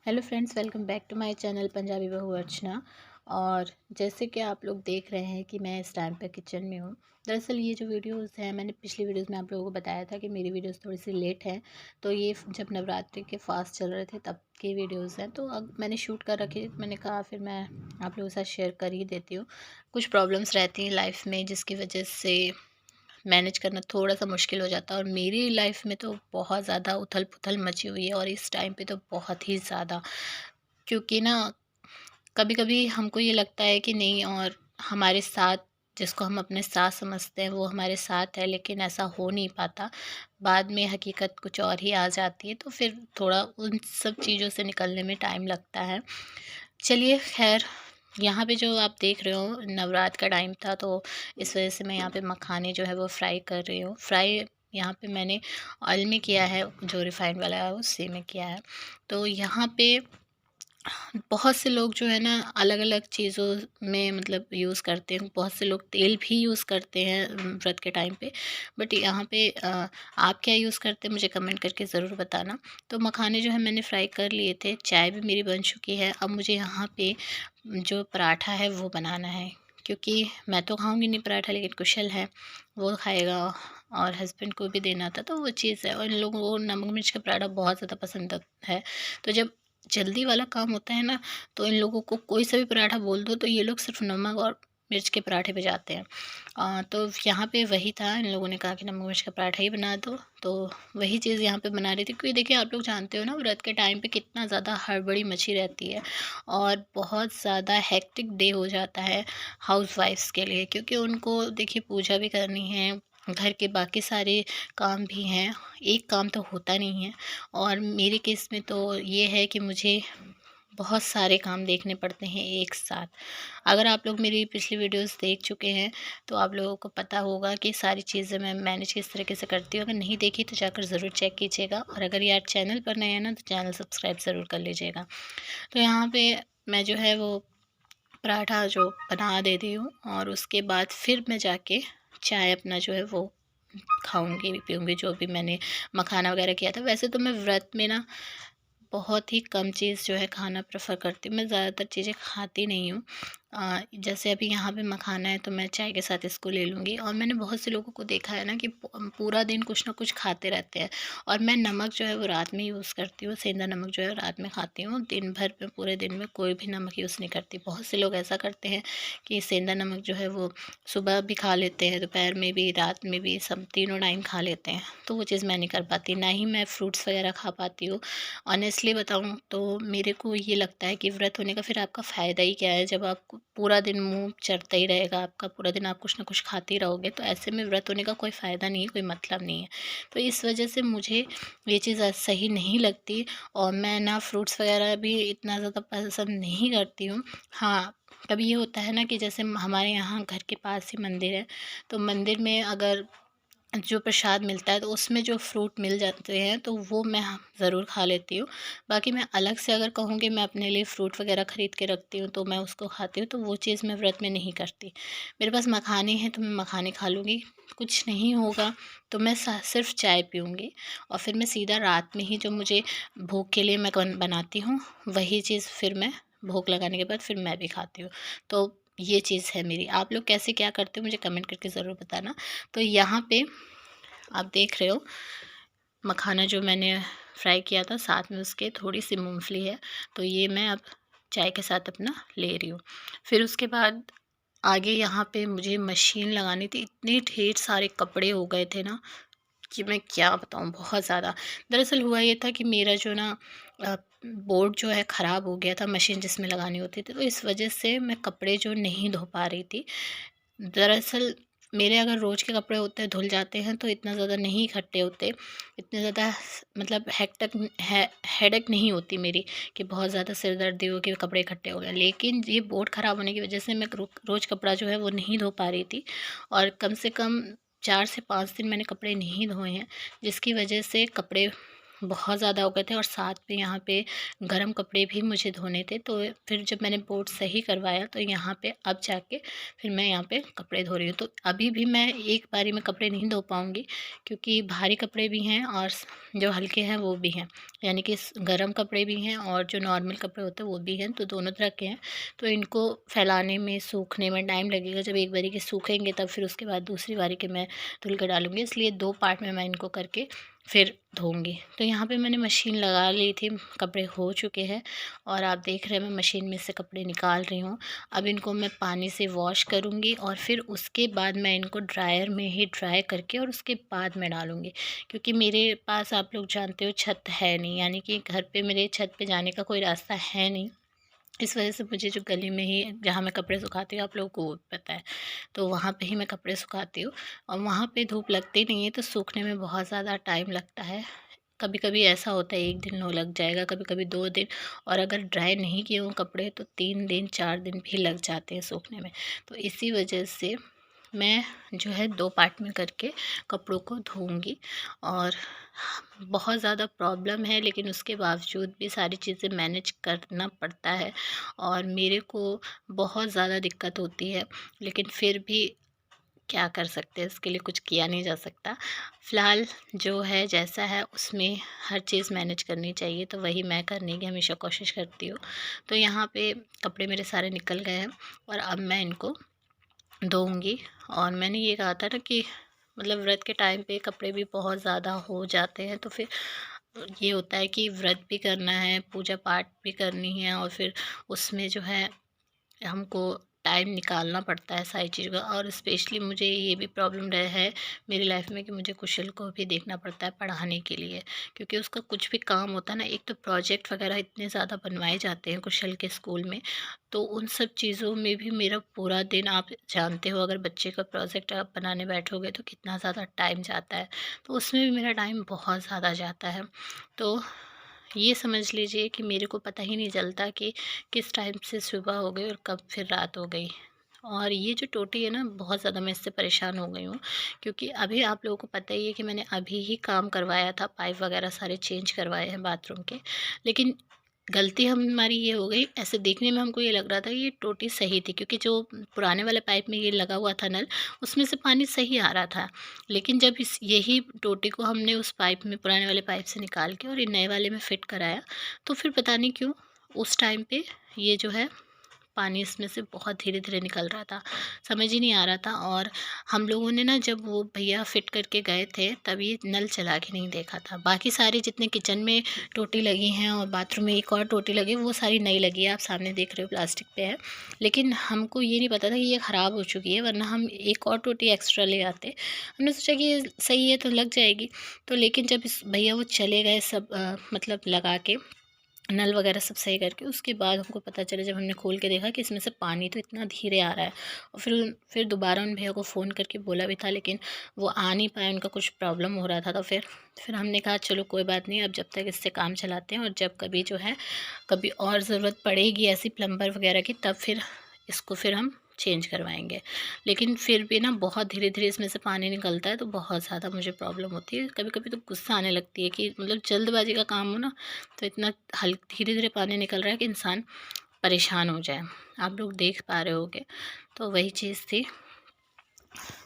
Hello friends, welcome back to my channel Punjabi Bahu Archana. और जैसे कि आप लोग देख रहे हैं कि मैं इस टाइम पे किचन में हूँ। दरअसल ये जो वीडियोस हैं, मैंने पिछली वीडियोस में आप लोगों को बताया था कि मेरी वीडियोस थोड़ी सी लेट हैं। तो ये जब नवरात्रि के फास्ट चल रहे थे तब की वीडियोस हैं, तो अब मैंने शूट कर रखी। मैंने कहा फिर मैं आप लोगों के साथ शेयर कर ही देती हूँ। कुछ प्रॉब्लम्स रहती हैं लाइफ में जिसकी वजह से मैनेज करना थोड़ा-सा मुश्किल हो जाता है, और मेरी लाइफ में तो बहुत ज़्यादा उथल-पुथल मची हुई है, और इस टाइम पे तो बहुत ही ज़्यादा। क्योंकि ना कभी-कभी हमको ये लगता है कि नहीं, और हमारे साथ जिसको हम अपने साथ समझते हैं वो हमारे साथ है, लेकिन ऐसा हो नहीं पाता। बाद में हकीकत कुछ और ही आ जाती है, तो फिर थोड़ा उन सब चीज़ों से निकलने में टाइम लगता है। चलिए खैर, यहाँ पे जो आप देख रहे हो नवरात्र का टाइम था, तो इस वज़ह से मैं यहाँ पे मखाने जो है वो फ्राई कर रही हूँ। फ्राई यहाँ पे मैंने ऑयल में किया है, जो रिफाइंड वाला है उसी में किया है। तो यहाँ पे बहुत से लोग जो है ना अलग-अलग चीज़ों में मतलब यूज़ करते हैं। बहुत से लोग तेल भी यूज़ करते हैं व्रत के टाइम पे। बट यहाँ पे आप क्या यूज़ करते हैं मुझे कमेंट करके ज़रूर बताना। तो मखाने जो है मैंने फ्राई कर लिए थे, चाय भी मेरी बन चुकी है। अब मुझे यहाँ पे जो पराठा है वो बनाना है, क्योंकि मैं तो खाऊँगी नहीं पराठा, लेकिन कुशल है, वो खाएगा, और हस्बैंड को भी देना था, तो वो चीज़ है। और इन लोगों को नमक मिर्च का पराठा बहुत ज़्यादा पसंद है। तो जब जल्दी वाला काम होता है ना, तो इन लोगों को कोई सा भी पराठा बोल दो तो ये लोग सिर्फ नमक और मिर्च के पराठे पे जाते हैं। तो यहाँ पे वही था, इन लोगों ने कहा कि नमक मिर्च का पराठा ही बना दो, तो वही चीज़ यहाँ पे बना रही थी। क्योंकि देखिए आप लोग जानते हो ना, व्रत के टाइम पे कितना ज़्यादा हड़बड़ी मची रहती है, और बहुत ज़्यादा हेक्टिक डे हो जाता है हाउसवाइफ्स के लिए, क्योंकि उनको देखिए पूजा भी करनी है, घर के बाकी सारे काम भी हैं, एक काम तो होता नहीं है। और मेरे केस में तो ये है कि मुझे बहुत सारे काम देखने पड़ते हैं एक साथ। अगर आप लोग मेरी पिछली वीडियोस देख चुके हैं तो आप लोगों को पता होगा कि सारी चीज़ें मैं मैनेज किस तरीके से करती हूँ। अगर नहीं देखी तो जाकर ज़रूर चेक कीजिएगा, और अगर यार चैनल पर नए हैं ना तो चैनल सब्सक्राइब ज़रूर कर लीजिएगा। तो यहाँ पे मैं जो है वो पराठा जो बना देती हूँ, और उसके बाद फिर मैं जाके चाय अपना जो है वो खाऊंगी पीऊँगी, जो भी मैंने मखाना वगैरह किया था। वैसे तो मैं व्रत में ना बहुत ही कम चीज़ जो है खाना प्रेफ़र करती हूँ, मैं ज़्यादातर चीज़ें खाती नहीं हूँ। जैसे अभी यहाँ पे मखाना है तो मैं चाय के साथ इसको ले लूँगी, और मैंने बहुत से लोगों को देखा है ना कि पूरा दिन कुछ ना कुछ खाते रहते हैं। और मैं नमक जो है वो रात में यूज़ करती हूँ, सेंधा नमक जो है रात में खाती हूँ। दिन भर में पूरे दिन में कोई भी नमक यूज़ नहीं करती। बहुत से लोग ऐसा करते हैं कि सेंधा नमक जो है वो सुबह भी खा लेते हैं, दोपहर में भी, रात में भी, सब तीनों टाइम खा लेते हैं। तो वो चीज़ मैं नहीं कर पाती, ना ही मैं फ्रूट्स वगैरह खा पाती हूँ। ऑनेस्टली बताऊँ तो मेरे को ये लगता है कि व्रत होने का फिर आपका फ़ायदा ही क्या है, जब आपको पूरा दिन मुँह चढ़ता ही रहेगा, आपका पूरा दिन आप कुछ ना कुछ खाते ही रहोगे, तो ऐसे में व्रत होने का कोई फ़ायदा नहीं है, कोई मतलब नहीं है। तो इस वजह से मुझे ये चीज़ सही नहीं लगती, और मैं ना फ्रूट्स वगैरह भी इतना ज़्यादा पसंद नहीं करती हूँ। हाँ, कभी ये होता है ना कि जैसे हमारे यहाँ घर के पास ही मंदिर है, तो मंदिर में अगर जो प्रसाद मिलता है तो उसमें जो फ्रूट मिल जाते हैं तो वो मैं ज़रूर खा लेती हूँ। बाकी मैं अलग से अगर कहूँ कि मैं अपने लिए फ्रूट वगैरह ख़रीद के रखती हूँ तो मैं उसको खाती हूँ, तो वो चीज़ मैं व्रत में नहीं करती। मेरे पास मखाने हैं तो मैं मखाने खा लूँगी, कुछ नहीं होगा तो मैं सिर्फ चाय पीऊँगी, और फिर मैं सीधा रात में ही जो मुझे भोग के लिए मैं बनाती हूँ वही चीज़ फिर मैं भोग लगाने के बाद फिर मैं भी खाती हूँ। तो ये चीज़ है मेरी। आप लोग कैसे क्या करते हो मुझे कमेंट करके ज़रूर बताना। तो यहाँ पे आप देख रहे हो मखाना जो मैंने फ्राई किया था, साथ में उसके थोड़ी सी मूंगफली है, तो ये मैं अब चाय के साथ अपना ले रही हूँ। फिर उसके बाद आगे यहाँ पे मुझे मशीन लगानी थी, इतने ढेर सारे कपड़े हो गए थे ना कि मैं क्या बताऊँ, बहुत ज़्यादा। दरअसल हुआ ये था कि मेरा जो ना बोर्ड जो है ख़राब हो गया था, मशीन जिसमें लगानी होती थी, तो इस वजह से मैं कपड़े जो नहीं धो पा रही थी। दरअसल मेरे अगर रोज़ के कपड़े होते हैं धुल जाते हैं तो इतना ज़्यादा नहीं इकट्ठे होते, इतने ज़्यादा मतलब हेडेक नहीं होती मेरी कि बहुत ज़्यादा सिरदर्दी हो कि कपड़े इकट्ठे हो गए। लेकिन ये बोर्ड ख़राब होने की वजह से मैं रोज़ कपड़ा जो है वो नहीं धो पा रही थी, और कम से कम 4 से 5 दिन मैंने कपड़े नहीं धोए हैं, जिसकी वजह से कपड़े बहुत ज़्यादा हो गए थे और साथ में यहाँ पे गर्म कपड़े भी मुझे धोने थे। तो फिर जब मैंने बोर्ड सही करवाया तो यहाँ पे अब जाके फिर मैं यहाँ पे कपड़े धो रही हूँ। तो अभी भी मैं एक बारी में कपड़े नहीं धो पाऊँगी, क्योंकि भारी कपड़े भी हैं और जो हल्के हैं वो भी हैं, यानी कि गर्म कपड़े भी हैं और जो नॉर्मल कपड़े होते हैं वो भी हैं, तो दोनों तरह के हैं। तो इनको फैलाने में, सूखने में टाइम लगेगा। जब एक बारी के सूखेंगे तब फिर उसके बाद दूसरी बारी के मैं धुल कर डालूँगी, इसलिए 2 पार्ट में मैं इनको करके फिर धोऊँगी। तो यहाँ पे मैंने मशीन लगा ली थी, कपड़े हो चुके हैं और आप देख रहे हैं मैं मशीन में से कपड़े निकाल रही हूँ। अब इनको मैं पानी से वॉश करूँगी और फिर उसके बाद मैं इनको ड्रायर में ही ड्राई करके और उसके बाद मैं डालूँगी। क्योंकि मेरे पास आप लोग जानते हो छत है नहीं, यानी कि घर पे मेरे छत पे जाने का कोई रास्ता है नहीं। इस वजह से मुझे जो गली में ही जहाँ मैं कपड़े सुखाती हूँ, आप लोगों को वो पता है, तो वहाँ पे ही मैं कपड़े सुखाती हूँ और वहाँ पे धूप लगती नहीं है, तो सूखने में बहुत ज़्यादा टाइम लगता है। कभी कभी ऐसा होता है 1 दिन हो लग जाएगा, कभी कभी 2 दिन, और अगर ड्राई नहीं किए हों कपड़े तो 3 दिन 4 दिन भी लग जाते हैं सूखने में। तो इसी वजह से मैं जो है 2 पार्ट में करके कपड़ों को धोऊँगी। और बहुत ज़्यादा प्रॉब्लम है, लेकिन उसके बावजूद भी सारी चीज़ें मैनेज करना पड़ता है और मेरे को बहुत ज़्यादा दिक्कत होती है, लेकिन फिर भी क्या कर सकते हैं, इसके लिए कुछ किया नहीं जा सकता। फ़िलहाल जो है जैसा है उसमें हर चीज़ मैनेज करनी चाहिए, तो वही मैं करने की हमेशा कोशिश करती हूँ। तो यहाँ पे कपड़े मेरे सारे निकल गए हैं और अब मैं इनको धोऊँगी। और मैंने ये कहा था ना कि मतलब व्रत के टाइम पे कपड़े भी बहुत ज़्यादा हो जाते हैं, तो फिर ये होता है कि व्रत भी करना है, पूजा पाठ भी करनी है और फिर उसमें जो है हमको टाइम निकालना पड़ता है सारी चीज़ों का। और स्पेशली मुझे ये भी प्रॉब्लम रहा है मेरी लाइफ में कि मुझे कुशल को भी देखना पड़ता है पढ़ाने के लिए, क्योंकि उसका कुछ भी काम होता है ना, एक तो प्रोजेक्ट वगैरह इतने ज़्यादा बनवाए जाते हैं कुशल के स्कूल में, तो उन सब चीज़ों में भी मेरा पूरा दिन, आप जानते हो अगर बच्चे का प्रोजेक्ट आप बनाने बैठोगे तो कितना ज़्यादा टाइम जाता है, तो उसमें भी मेरा टाइम बहुत ज़्यादा जाता है। तो ये समझ लीजिए कि मेरे को पता ही नहीं चलता कि किस टाइम से सुबह हो गई और कब फिर रात हो गई। और ये जो टोटी है ना, बहुत ज़्यादा मैं इससे परेशान हो गई हूँ, क्योंकि अभी आप लोगों को पता ही है कि मैंने अभी ही काम करवाया था, पाइप वगैरह सारे चेंज करवाए हैं बाथरूम के। लेकिन गलती हमारी ये हो गई, ऐसे देखने में हमको ये लग रहा था कि ये टोटी सही थी, क्योंकि जो पुराने वाले पाइप में ये लगा हुआ था नल, उसमें से पानी सही आ रहा था। लेकिन जब इस यही टोटी को हमने उस पाइप में, पुराने वाले पाइप से निकाल के और ये नए वाले में फ़िट कराया, तो फिर पता नहीं क्यों उस टाइम पे ये जो है पानी इसमें से बहुत धीरे-धीरे निकल रहा था, समझ ही नहीं आ रहा था। और हम लोगों ने ना, जब वो भैया फ़िट करके गए थे तब ये नल चला के नहीं देखा था। बाकी सारे जितने किचन में टोटी लगी हैं और बाथरूम में एक और टोटी लगी है, वो सारी नई लगी है, आप सामने देख रहे हो प्लास्टिक पे है। लेकिन हमको ये नहीं पता था कि ये ख़राब हो चुकी है, वरना हम एक और टोटी एक्स्ट्रा ले आते। हमने सोचा कि ये सही है तो लग जाएगी। तो लेकिन जब इस भैया वो चले गए सब मतलब लगा के नल वगैरह सब सही करके, उसके बाद हमको पता चला, जब हमने खोल के देखा कि इसमें से पानी तो इतना धीरे आ रहा है। और फिर दोबारा उन भैया को फ़ोन करके बोला भी था, लेकिन वो आ नहीं पाए, उनका कुछ प्रॉब्लम हो रहा था। तो फिर हमने कहा चलो कोई बात नहीं, अब जब तक इससे काम चलाते हैं, और जब कभी जो है कभी और ज़रूरत पड़ेगी ऐसी प्लम्बर वगैरह की, तब फिर इसको फिर हम चेंज करवाएँगे। लेकिन फिर भी ना बहुत धीरे-धीरे इसमें से पानी निकलता है, तो बहुत ज़्यादा मुझे प्रॉब्लम होती है। कभी-कभी तो गुस्सा आने लगती है कि मतलब जल्दबाज़ी का काम हो ना, तो इतना धीरे-धीरे पानी निकल रहा है कि इंसान परेशान हो जाए। आप लोग देख पा रहे होंगे, तो वही चीज़ थी।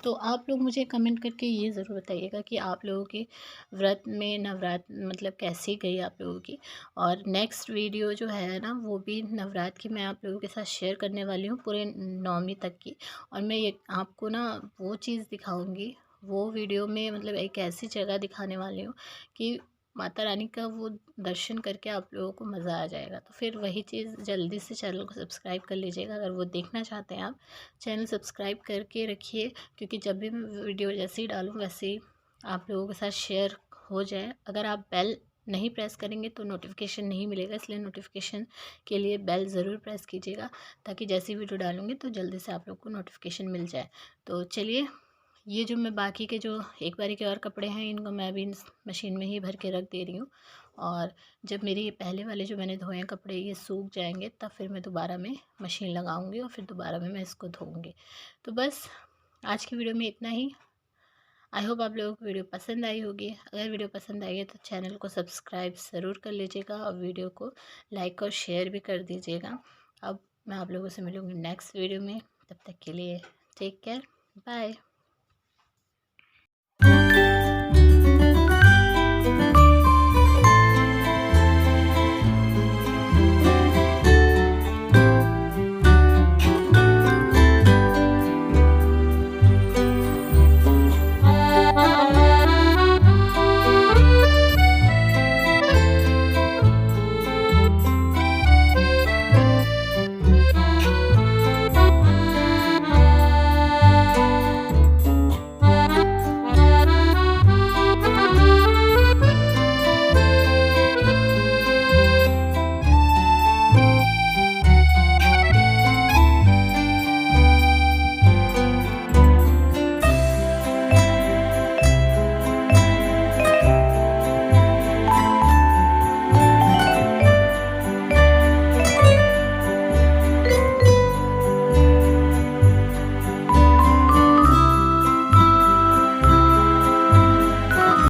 तो आप लोग मुझे कमेंट करके ये ज़रूर बताइएगा कि आप लोगों की व्रत में नवरात्र मतलब कैसी गई आप लोगों की। और नेक्स्ट वीडियो जो है ना, वो भी नवरात्र की मैं आप लोगों के साथ शेयर करने वाली हूँ, पूरे नवमी तक की। और मैं ये आपको ना वो चीज़ दिखाऊंगी, वो वीडियो में मतलब एक ऐसी जगह दिखाने वाली हूँ कि माता रानी का वो दर्शन करके आप लोगों को मज़ा आ जाएगा। तो फिर वही चीज़, जल्दी से चैनल को सब्सक्राइब कर लीजिएगा अगर वो देखना चाहते हैं आप। चैनल सब्सक्राइब करके रखिए, क्योंकि जब भी मैं वीडियो जैसे ही डालूँ वैसे ही आप लोगों के साथ शेयर हो जाए। अगर आप बेल नहीं प्रेस करेंगे तो नोटिफिकेशन नहीं मिलेगा, इसलिए नोटिफिकेशन के लिए बेल ज़रूर प्रेस कीजिएगा, ताकि जैसी वीडियो डालूँगी तो जल्दी से आप लोग को नोटिफिकेशन मिल जाए। तो चलिए, ये जो मैं बाकी के जो एक बारी के और कपड़े हैं, इनको मैं अभी मशीन में ही भर के रख दे रही हूँ। और जब मेरे ये पहले वाले जो मैंने धोए हैं कपड़े ये सूख जाएंगे, तब फिर मैं दोबारा में मशीन लगाऊंगी और फिर दोबारा में मैं इसको धोऊंगी। तो बस आज की वीडियो में इतना ही। आई होप आप लोगों को वीडियो पसंद आई होगी। अगर वीडियो पसंद आई है तो चैनल को सब्सक्राइब ज़रूर कर लीजिएगा और वीडियो को लाइक और शेयर भी कर दीजिएगा। अब मैं आप लोगों से मिलूँगी नेक्स्ट वीडियो में, तब तक के लिए टेक केयर, बाय।